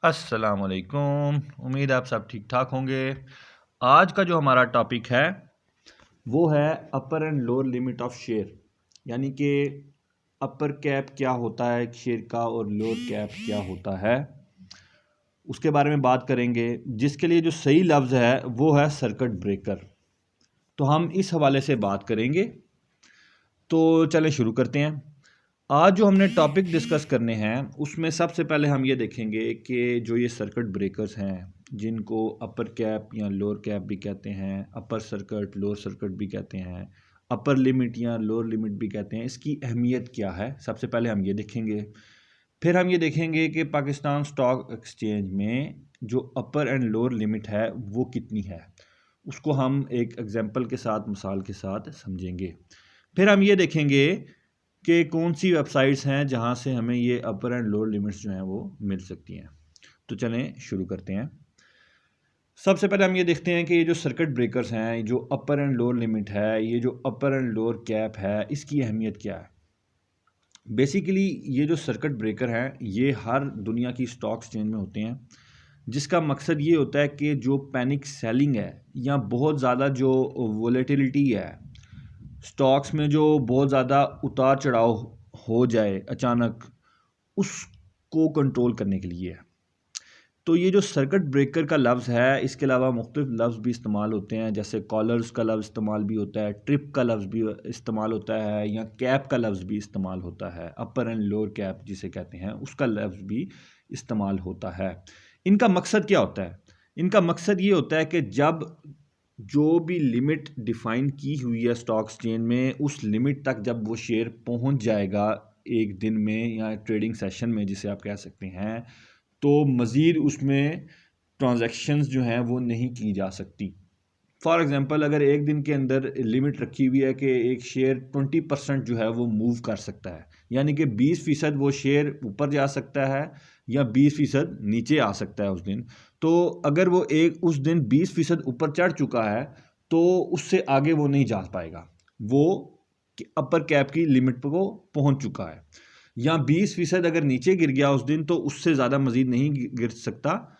अस्सलाम वालेकुम। उम्मीद आप सब ठीक ठाक होंगे। आज का जो हमारा टॉपिक है वो है upper and lower limit of share, यानी कि अपर कैप क्या होता है शेयर का और लोअर कैप क्या होता है, उसके बारे में बात करेंगे। जिसके लिए जो सही लफ्ज़ है वो है सर्किट ब्रेकर। तो हम इस हवाले से बात करेंगे। तो चलें शुरू करते हैं। आज जो हमने टॉपिक डिस्कस करने हैं उसमें सबसे पहले हम ये देखेंगे कि जो ये सर्किट ब्रेकर्स हैं, जिनको अपर कैप या लोअर कैप भी कहते हैं, अपर सर्किट लोअर सर्किट भी कहते हैं, अपर लिमिट या लोअर लिमिट भी कहते हैं, इसकी अहमियत क्या है सबसे पहले हम ये देखेंगे। फिर हम ये देखेंगे कि पाकिस्तान स्टॉक एक्सचेंज में जो अपर एंड लोअर लिमिट है वो कितनी है, उसको हम एक एग्जांपल के साथ मिसाल के साथ समझेंगे। फिर हम ये देखेंगे कि कौन सी वेबसाइट्स हैं जहां से हमें ये अपर एंड लोअर लिमिट्स जो हैं वो मिल सकती हैं। तो चलें शुरू करते हैं। सबसे पहले हम ये देखते हैं कि ये जो सर्किट ब्रेकर्स हैं, जो अपर एंड लोअर लिमिट है, ये जो अपर एंड लोअर कैप है, इसकी अहमियत क्या है। बेसिकली ये जो सर्किट ब्रेकर हैं ये हर दुनिया की स्टॉक एक्सचेंज में होते हैं, जिसका मकसद ये होता है कि जो पैनिक सेलिंग है या बहुत ज़्यादा जो वोलेटिलिटी है स्टॉक्स में, जो बहुत ज़्यादा उतार चढ़ाव हो जाए अचानक, उसको कंट्रोल करने के लिए है। तो ये जो सर्किट ब्रेकर का लफ्ज़ है, इसके अलावा मुख्तलिफ लफ्ज़ भी इस्तेमाल होते हैं, जैसे कॉलर्स का लफ्ज़ इस्तेमाल भी होता है, ट्रिप का लफ्ज़ भी इस्तेमाल होता है, या कैप का लफ्ज़ भी इस्तेमाल होता है, अपर एंड लोअर कैप जिसे कहते हैं उसका लफ्ज़ भी इस्तेमाल होता है। इनका मकसद क्या होता है? इनका मकसद ये होता है कि जब जो भी लिमिट डिफ़ाइन की हुई है स्टॉक एक्सचेंज में, उस लिमिट तक जब वो शेयर पहुंच जाएगा एक दिन में या ट्रेडिंग सेशन में जिसे आप कह सकते हैं, तो मज़ीद उसमें ट्रांजैक्शंस जो हैं वो नहीं की जा सकती। फॉर एग्ज़ाम्पल, अगर एक दिन के अंदर लिमिट रखी हुई है कि एक शेयर 20% जो है वो मूव कर सकता है, यानी कि 20% वो शेयर ऊपर जा सकता है या 20% नीचे आ सकता है उस दिन। तो अगर वो एक उस दिन 20% ऊपर चढ़ चुका है तो उससे आगे वो नहीं जा पाएगा, वो अपर कैप की लिमिट को पहुंच चुका है। या 20% अगर नीचे गिर गया उस दिन तो उससे ज़्यादा मज़ीद नहीं गिर सकता,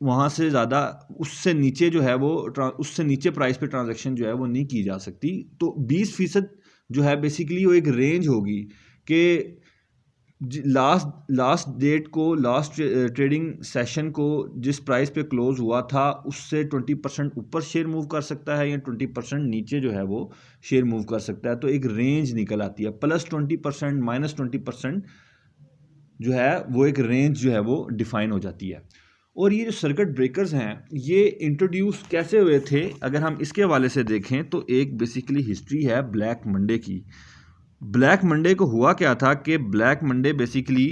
वहाँ से ज़्यादा उससे नीचे जो है वो उससे नीचे प्राइस पे ट्रांजैक्शन जो है वो नहीं की जा सकती। तो 20% जो है बेसिकली वो एक रेंज होगी कि लास्ट डेट को, लास्ट ट्रेडिंग सेशन को जिस प्राइस पे क्लोज हुआ था उससे 20% ऊपर शेयर मूव कर सकता है या 20% नीचे जो है वो शेयर मूव कर सकता है। तो एक रेंज निकल आती है, +20% -20% जो है वो एक रेंज जो है वो डिफाइन हो जाती है। और ये जो सर्किट ब्रेकर्स हैं ये इंट्रोड्यूस कैसे हुए थे, अगर हम इसके हवाले से देखें तो एक बेसिकली हिस्ट्री है ब्लैक मंडे की। ब्लैक मंडे को हुआ क्या था कि ब्लैक मंडे बेसिकली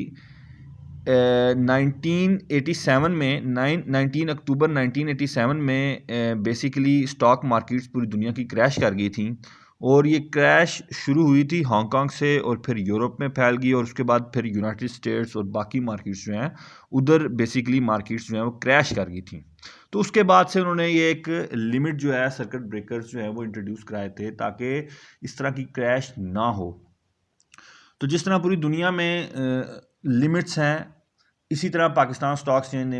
1987 में 19 अक्टूबर 1987 में बेसिकली स्टॉक मार्केट्स पूरी दुनिया की क्रैश कर गई थी। और ये क्रैश शुरू हुई थी हांगकांग से और फिर यूरोप में फैल गई और उसके बाद फिर यूनाइटेड स्टेट्स और बाकी मार्केट्स जो हैं उधर बेसिकली मार्केट्स जो हैं वो क्रैश कर गई थी। तो उसके बाद से उन्होंने ये एक लिमिट जो है सर्किट ब्रेकर्स जो है वो इंट्रोड्यूस कराए थे ताकि इस तरह की क्रैश ना हो। तो जिस तरह पूरी दुनिया में लिमिट्स हैं, इसी तरह पाकिस्तान स्टॉक एक्सचेंज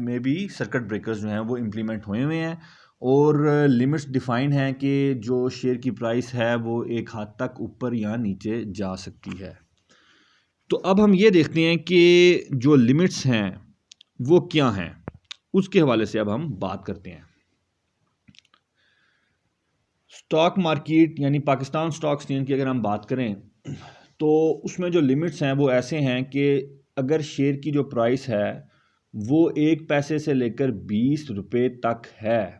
में भी सर्किट ब्रेकर्स जो हैं वो इम्प्लीमेंट हुए हैं और लिमिट्स डिफाइन हैं कि जो शेयर की प्राइस है वो एक हद तक ऊपर या नीचे जा सकती है। तो अब हम ये देखते हैं कि जो लिमिट्स हैं वो क्या हैं, उसके हवाले से अब हम बात करते हैं। स्टॉक मार्केट यानी पाकिस्तान स्टॉक एक्सचेंज की अगर हम बात करें तो उसमें जो लिमिट्स हैं वो ऐसे हैं कि अगर शेयर की जो प्राइस है वो 1 पैसे से लेकर 20 रुपये तक है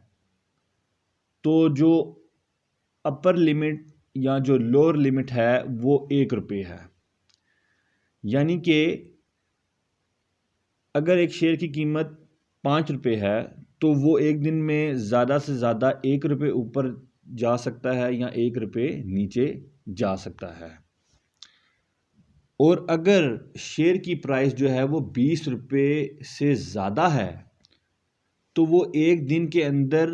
तो जो अपर लिमिट या जो लोअर लिमिट है वो 1 रुपये है। यानी कि अगर एक शेयर की कीमत 5 रुपये है तो वो एक दिन में ज़्यादा से ज़्यादा 1 रुपये ऊपर जा सकता है या 1 रुपये नीचे जा सकता है। और अगर शेयर की प्राइस जो है वो 20 रुपये से ज़्यादा है तो वो एक दिन के अंदर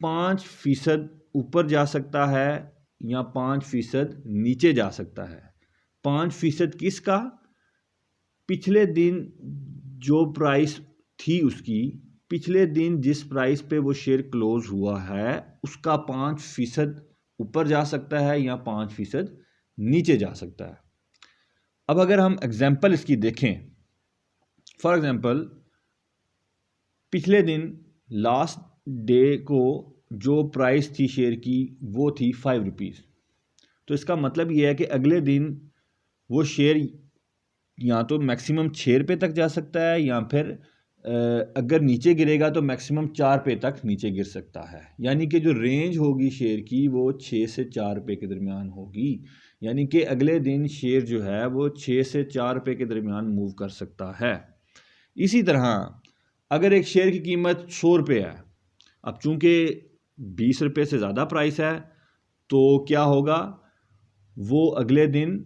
5% ऊपर जा सकता है या 5% नीचे जा सकता है। 5% किसका? पिछले दिन जो प्राइस थी उसकी, पिछले दिन जिस प्राइस पे वो शेयर क्लोज हुआ है उसका 5% ऊपर जा सकता है या 5% नीचे जा सकता है। अब अगर हम एग्जाम्पल इसकी देखें, फॉर एग्जाम्पल पिछले दिन लास्ट डे को जो प्राइस थी शेयर की वो थी 5 रुपीज़। तो इसका मतलब ये है कि अगले दिन वो शेयर या तो मैक्सिमम 6 रुपये तक जा सकता है या फिर अगर नीचे गिरेगा तो मैक्सिमम 4 रुपये तक नीचे गिर सकता है। यानी कि जो रेंज होगी शेयर की वो 6 से 4 रुपये के दरमियान होगी। यानी कि अगले दिन शेयर जो है वो 6 से 4 रुपये के दरमियान मूव कर सकता है। इसी तरह अगर एक शेयर की कीमत 100 रुपये है, अब चूंकि 20 रुपये से ज़्यादा प्राइस है तो क्या होगा, वो अगले दिन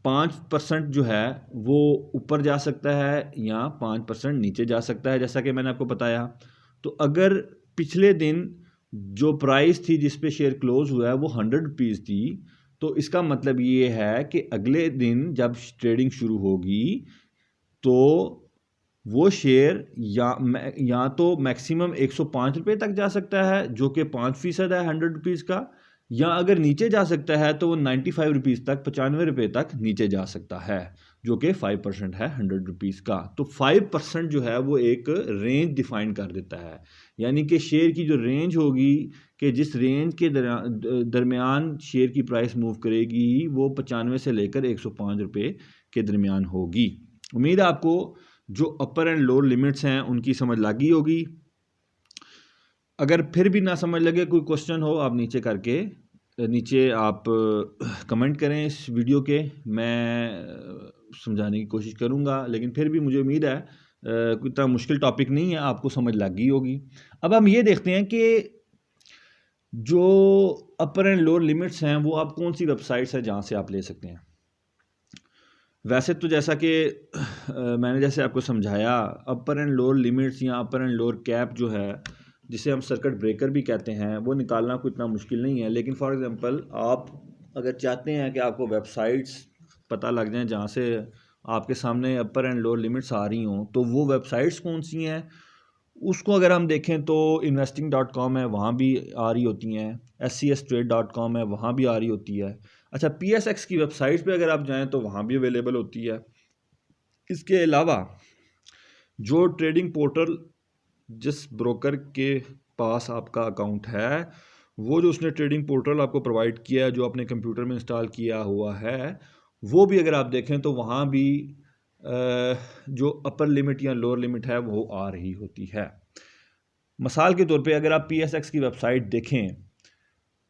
5% जो है वो ऊपर जा सकता है या 5% नीचे जा सकता है, जैसा कि मैंने आपको बताया। तो अगर पिछले दिन जो प्राइस थी जिस पे शेयर क्लोज हुआ है वो 100 रुपीज़ थी, तो इसका मतलब ये है कि अगले दिन जब ट्रेडिंग शुरू होगी तो वो शेयर या तो मैक्सिमम 105 रुपये तक जा सकता है जो कि 5% है 100 रुपीज़ का, या अगर नीचे जा सकता है तो वो 95 रुपीज़ तक, 95 रुपये तक नीचे जा सकता है जो कि 5% है 100 रुपीज़ का। तो 5% जो है वो एक रेंज डिफाइन कर देता है। यानी कि शेयर की जो रेंज होगी कि जिस रेंज के दरमियान शेयर की प्राइस मूव करेगी वो 95 से लेकर 105 रुपये के दरमियान होगी। उम्मीद है आपको जो अपर एंड लोअर लिमिट्स हैं उनकी समझ लगी होगी। अगर फिर भी ना समझ लगे, कोई क्वेश्चन हो, आप नीचे आप कमेंट करें इस वीडियो के, मैं समझाने की कोशिश करूंगा। लेकिन फिर भी मुझे उम्मीद है कोई इतना मुश्किल टॉपिक नहीं है, आपको समझ लगी होगी। अब हम ये देखते हैं कि जो अपर एंड लोअर लिमिट्स हैं वो आप कौन सी वेबसाइट्स है जहाँ से आप ले सकते हैं। वैसे तो जैसा कि मैंने जैसे आपको समझाया, अपर एंड लोअर लिमिट्स या अपर एंड लोअर कैप जो है जिसे हम सर्किट ब्रेकर भी कहते हैं वो निकालना कोई इतना मुश्किल नहीं है। लेकिन फॉर एग्जांपल आप अगर चाहते हैं कि आपको वेबसाइट्स पता लग जाएं जहाँ से आपके सामने अपर एंड लोअर लिमिट्स आ रही हों, तो वो वेबसाइट्स कौन सी हैं उसको अगर हम देखें तो investing.com है, वहाँ भी आ रही होती हैं। scstrade.com है, वहाँ भी आ रही होती है। अच्छा, PSX की वेबसाइट पे अगर आप जाएं तो वहाँ भी अवेलेबल होती है। इसके अलावा जो ट्रेडिंग पोर्टल जिस ब्रोकर के पास आपका अकाउंट है, वो जो उसने ट्रेडिंग पोर्टल आपको प्रोवाइड किया है, जो अपने कंप्यूटर में इंस्टॉल किया हुआ है, वो भी अगर आप देखें तो वहाँ भी जो अपर लिमिट या लोअर लिमिट है वो आ रही होती है। मिसाल के तौर पे अगर आप PSX की वेबसाइट देखें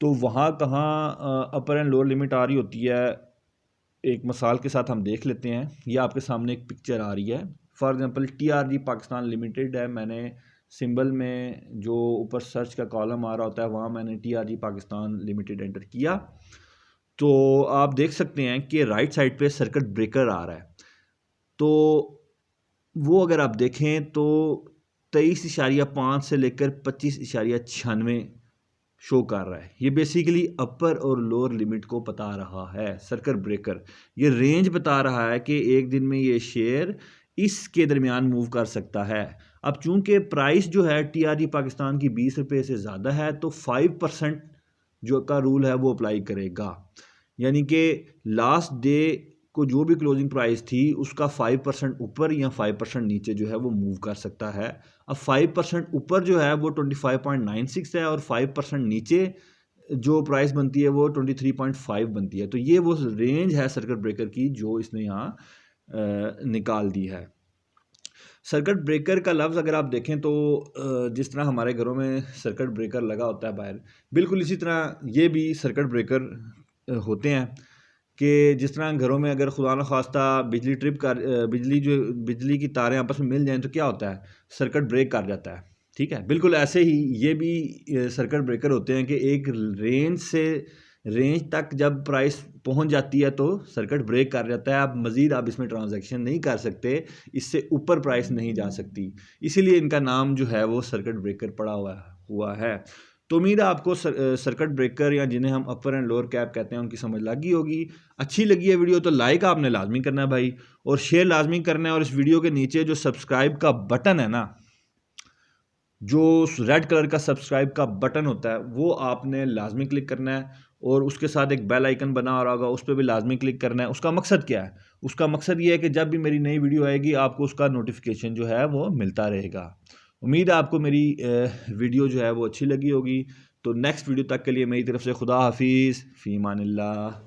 तो वहाँ कहाँ अपर एंड लोअर लिमिट आ रही होती है, एक मिसाल के साथ हम देख लेते हैं। ये आपके सामने एक पिक्चर आ रही है। For example TRG Pakistan limited है, मैंने सिंबल में जो ऊपर सर्च का कॉलम आ रहा होता है वहाँ मैंने TRG पाकिस्तान लिमिटेड एंटर किया तो आप देख सकते हैं कि राइट साइड पे सर्किट ब्रेकर आ रहा है। तो वो अगर आप देखें तो 23.5 से लेकर 25.96 शो कर रहा है। ये बेसिकली अपर और लोअर लिमिट को बता रहा है सर्किट ब्रेकर। ये रेंज बता रहा है कि एक दिन में ये शेयर इसके दरमियान मूव कर सकता है। अब चूंकि प्राइस जो है TRG पाकिस्तान की 20 रुपये से ज़्यादा है तो 5% जो का रूल है वो अप्लाई करेगा। यानी कि लास्ट डे को जो भी क्लोजिंग प्राइस थी उसका 5% ऊपर या 5% नीचे जो है वो मूव कर सकता है। अब 5% ऊपर जो है वो 25.96 है और 5% नीचे जो प्राइस बनती है वो 23.5 बनती है। तो ये वो रेंज है सर्किट ब्रेकर की जो इसने यहाँ निकाल दी है। सर्किट ब्रेकर का लफ्ज़ अगर आप देखें तो जिस तरह हमारे घरों में सर्किट ब्रेकर लगा होता है बाहर, बिल्कुल इसी तरह ये भी सर्किट ब्रेकर होते हैं कि जिस तरह घरों में अगर खुदा न खास्ता बिजली की तारें आपस में मिल जाएं तो क्या होता है, सर्किट ब्रेक कर जाता है। ठीक है, बिल्कुल ऐसे ही ये भी सर्किट ब्रेकर होते हैं कि एक रेंज तक जब प्राइस पहुंच जाती है तो सर्किट ब्रेक कर जाता है। अब मज़ीद आप इसमें ट्रांजैक्शन नहीं कर सकते, इससे ऊपर प्राइस नहीं जा सकती, इसीलिए इनका नाम जो है वो सर्किट ब्रेकर पड़ा हुआ है। तो उम्मीद है आपको सर्किट ब्रेकर या जिन्हें हम अपर एंड लोअर कैप कहते हैं उनकी समझ लगी होगी। अच्छी लगी है वीडियो तो लाइक आपने लाजमी करना है भाई, और शेयर लाजमी करना है। और इस वीडियो के नीचे जो सब्सक्राइब का बटन है ना, जो रेड कलर का सब्सक्राइब का बटन होता है वो आपने लाजमी क्लिक करना है, और उसके साथ एक बेल आइकन बना आ रहा होगा उस पर भी लाजमी क्लिक करना है। उसका मकसद क्या है? उसका मकसद ये है कि जब भी मेरी नई वीडियो आएगी आपको उसका नोटिफिकेशन जो है वो मिलता रहेगा। उम्मीद है आपको मेरी वीडियो जो है वो अच्छी लगी होगी। तो नेक्स्ट वीडियो तक के लिए मेरी तरफ से खुदा हाफिज़, फ़ी अमानिल्लाह।